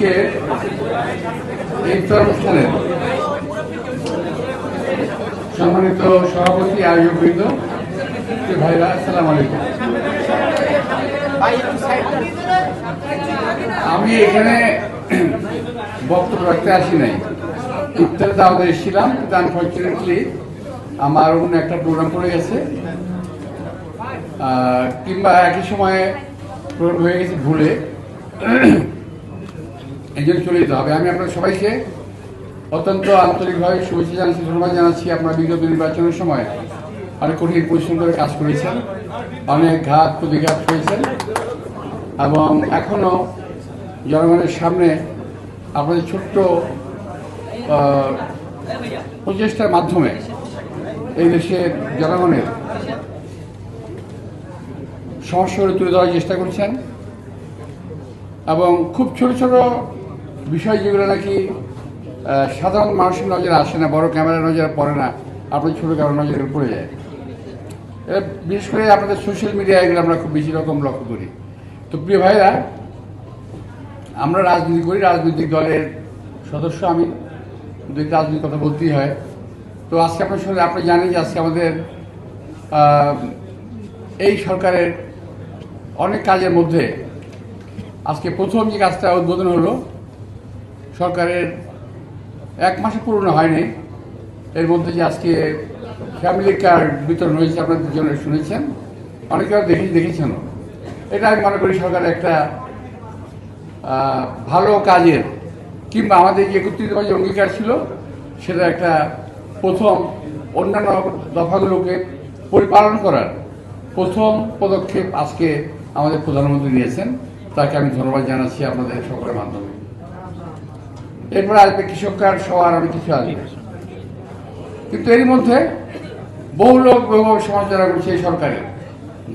আজকে ইফতার অনুষ্ঠানের সম্মানিত সভাপতি আয়োজকবৃন্দ, ভাইরা, আসসালামু আলাইকুম। আমি এখানে বক্তব্য রাখতে আসি নাই, ইফতারে দাওয়াতে এসেছিলাম, কিন্তু আনফর্চুনেটলি আমার অন্য একটা প্রোগ্রাম পড়ে গেছে, কিংবা একই সময়ে প্রোগ্রাম হয়ে গেছে ভুলে, এই জন্য চলে যেতে হবে। আমি আপনার সবাইকে অত্যন্ত আন্তরিকভাবে শুভেচ্ছা জানাচ্ছি, ধন্যবাদ জানাচ্ছি। আপনার বিগত নির্বাচনের সময় অনেক কঠিন পরিশ্রম করে কাজ করেছেন, অনেক ঘাত প্রতিঘাত হয়েছেন, এবং এখনও জনগণের সামনে আপনাদের ছোট্ট প্রচেষ্টার মাধ্যমে এই দেশের জনগণের সমস্যাগুলো তুলে ধরার চেষ্টা করছেন, এবং খুব ছোট ছোট বিষয় যেগুলো নাকি সাধারণ মানুষের নজরে আসে না, বড় ক্যামেরার নজরে পড়ে না, আপনাদের ছোটো ক্যামেরার নজরে পড়ে যায়। বিশেষ করে আপনাদের সোশ্যাল মিডিয়া এগুলো আমরা খুব বেশি রকম লক্ষ্য করি। তো প্রিয় ভাইরা, আমরা রাজনীতি করি, রাজনৈতিক দলের সদস্য আমি, রাজনীতির কথা বলতেই হয়। তো আজকে আপনার সঙ্গে আপনি জানেন যে আজকে আমাদের এই সরকারের অনেক কাজের মধ্যে আজকে প্রথম যে কাজটা উদ্বোধন হলো, সরকারের 1 মাসে পুরনো হয়নি, এর মধ্যে যে আজকে ফ্যামিলি কার্ড বিতরণ হয়েছে, আপনাদের জন্য শুনেছেন, অনেকে দেখেছেনও। এটা আমি মনে করি সরকারের একটা ভালো কাজের, কিংবা আমাদের যে 31 যে অঙ্গীকার ছিল সেটা একটা প্রথম অন্যান্য দফাগুলোকে পরিপালন করার প্রথম পদক্ষেপ আজকে আমাদের প্রধানমন্ত্রী নিয়েছেন, তাকে আমি ধন্যবাদ জানাচ্ছি আপনাদের সকলের মাধ্যমে। এরপরে আসবে কৃষক কার্ড সহ আর অনেক কিছু আসবে, কিন্তু এর মধ্যে বহু লোক বহুভাবে সমালোচনা করছে এই সরকারের।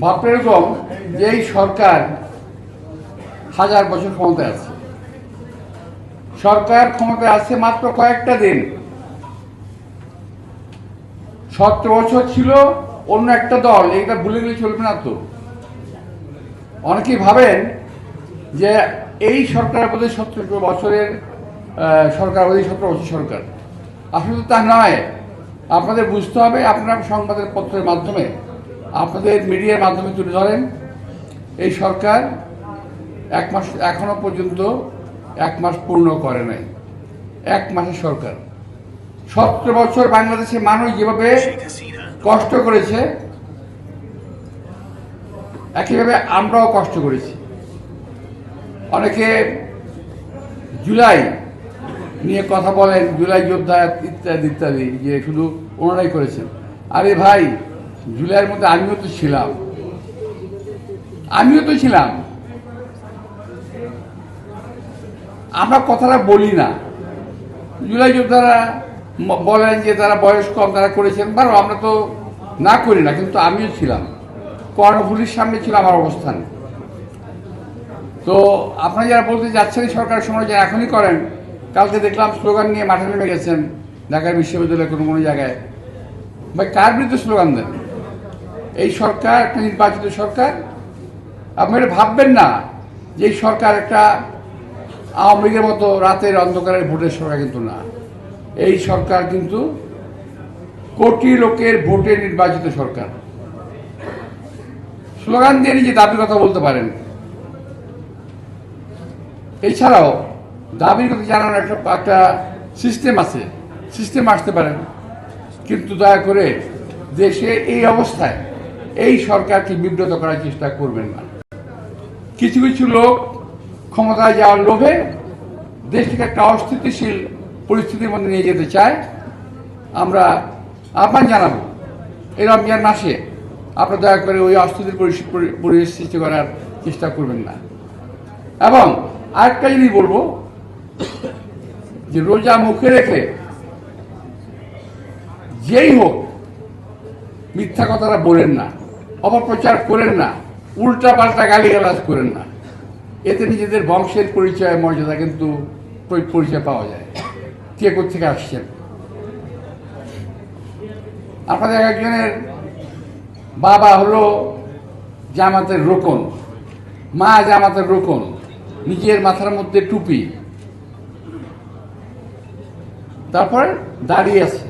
ভাবতে এরকম যে এই সরকার 1000 বছর ক্ষমতায় আছে, সরকার ক্ষমতায় আছে মাত্র কয়েকটা দিন। 17 বছর ছিল অন্য একটা দল, এইটা ভুলে গেলে চলবে না। তো অনেকেই ভাবেন যে এই সরকারের বোধহয় 17 বছরের সরকার, বোধহয় 17 বছর সরকার। আসলে তা নয়। আপনাদের বুঝতে হবে, আপনারা সংবাদের পত্রের মাধ্যমে, আপনাদের মিডিয়ার মাধ্যমে তুলে ধরেন, এই সরকার 1 মাস এখনো পর্যন্ত 1 মাস পূর্ণ করে নাই। 1 মাসের সরকার। 17 বছর বাংলাদেশে মানুষ যেভাবে কষ্ট করেছে, একইভাবে আমরাও কষ্ট করেছি। অনেকে জুলাই নিয়ে কথা বলেন, জুলাই যোদ্ধা ইত্যাদি ইত্যাদি, যে শুধু ওনারাই করেছেন। আরে ভাই, জুলাইয়ের মধ্যে আমিও তো ছিলাম। আমরা কথাটা বলি না। জুলাই যোদ্ধারা বলেন যে তারা বয়স কম, তারা করেছেন, বারো আমরা তো না করি না, কিন্তু আমিও ছিলাম। কর্ণফুলির সামনে ছিল আমার অবস্থান। তো আপনারা যারা বলতে যাচ্ছেন সরকার সমালোচনা এখনই করেন, কালকে দেখলাম স্লোগান নিয়ে মাঠে নেমে গেছেন ঢাকা বিশ্ববিদ্যালয়ের কোনো জায়গায়। ভাই, কার বিরুদ্ধে স্লোগান দেন? এই সরকার একটা নির্বাচিত সরকার। আপনারা ভাববেন না যে এই সরকার একটা আওয়ামী লীগের মতো রাতের অন্ধকারের ভোটের সরকার, কিন্তু না। এই সরকার কিন্তু কোটি লোকের ভোটে নির্বাচিত সরকার। স্লোগান দিয়ে নিজে দাবির কথা বলতে পারেন, এছাড়াও দাবির কথা জানানোর একটা সিস্টেম আছে, সিস্টেম আসতে পারেন, কিন্তু দয়া করে দেশে এই অবস্থায় এই সরকারকে বিব্রত করার চেষ্টা করবেন না। কিছু কিছু লোক ক্ষমতায় যাওয়ার লোভে দেশকে একটা অস্থিতিশীল পরিস্থিতির মধ্যে নিয়ে যেতে চায়। আমরা আহ্বান জানাবো, এই রমজান মাসে আপনারা দয়া করে ওই অস্থিতির পরিবেশ সৃষ্টি করার চেষ্টা করবেন না। এবং আরেকটা জিনিস বলবো, যে রোজা মুখে রেখে যেই হোক মিথ্যা কথাটা বলেন না, অপপ্রচার করেন না, উল্টা পাল্টা গালিগালাজ করেন না। এতে নিজেদের বংশের পরিচয়, মর্যাদা কিন্তু পরিচয় পাওয়া যায়, কে কোথেকে আসছেন। আপনাদের একজনের বাবা হলো জামাতের রোকন, মা জামাতের রোকন, নিজের মাথার মধ্যে টুপি, তারপরে দাঁড়িয়ে আছে,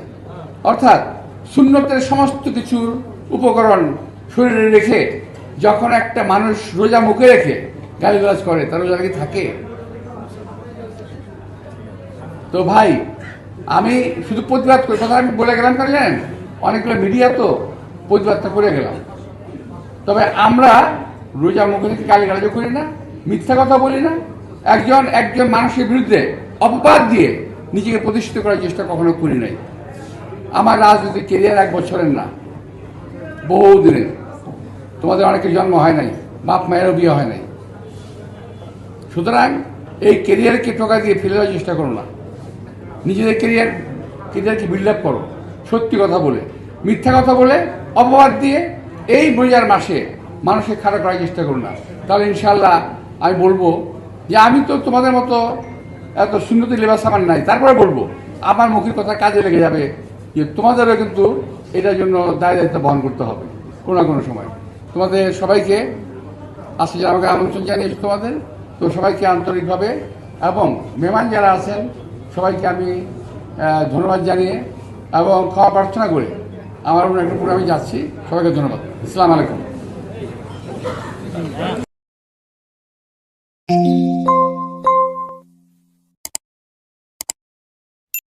অর্থাৎ সুন্নতের সমস্ত কিছুর উপকরণ শরীরে রেখে যখন একটা মানুষ রোজা মুখে রেখে গালিগালাজ করে তার রোজা কি থাকে? তো ভাই আমি শুধু প্রতিবাদ করি, কথা আমি বলে গেলাম কেন জানেন, অনেকগুলো মিডিয়া তো প্রতিবাদটা করে গেলাম। তবে আমরা রোজা মুখে রেখে গালিগালাজ করি না, মিথ্যা কথা বলি না, একজন মানুষের বিরুদ্ধে অপবাদ দিয়ে নিজেকে প্রতিষ্ঠিত করার চেষ্টা কখনো করি নাই। আমার রাজনৈতিক কেরিয়ার 1 বছরের না, বহু দিনের। তোমাদের অনেকের জন্ম হয় নাই, বাপ মায়েরও বিয়ে হয় নাই। সুতরাং এই কেরিয়ারকে টোকা দিয়ে ফেলে দেওয়ার চেষ্টা করো না, নিজেদের কেরিয়ারকে বিল্ড আপ করো সত্যি কথা বলে, মিথ্যা কথা বলে অপবাদ দিয়ে এই রোজার মাসে মানুষকে খাড়া করার চেষ্টা করো না। তাহলে ইনশাল্লাহ আমি বলবো যে আমি তো তোমাদের মতো এত সুন্নতি লেবাস আমার নাই, তারপরে বলবো আমার মুখের কথা কাজে লেগে যাবে যে তোমাদেরও কিন্তু এটার জন্য দায়িত্ব বহন করতে হবে কোনো না কোনো সময়। তোমাদের সবাইকে আজকে যারা আমাকে আমন্ত্রণ জানিয়েছে তোমাদের, তো সবাইকে আন্তরিকভাবে এবং মেহমান যারা আছেন সবাইকে আমি ধন্যবাদ জানিয়ে এবং খাওয়া প্রার্থনা করে আমার একটা প্রোগ্রামে যাচ্ছি। সবাইকে ধন্যবাদ। আসসালামু আলাইকুম।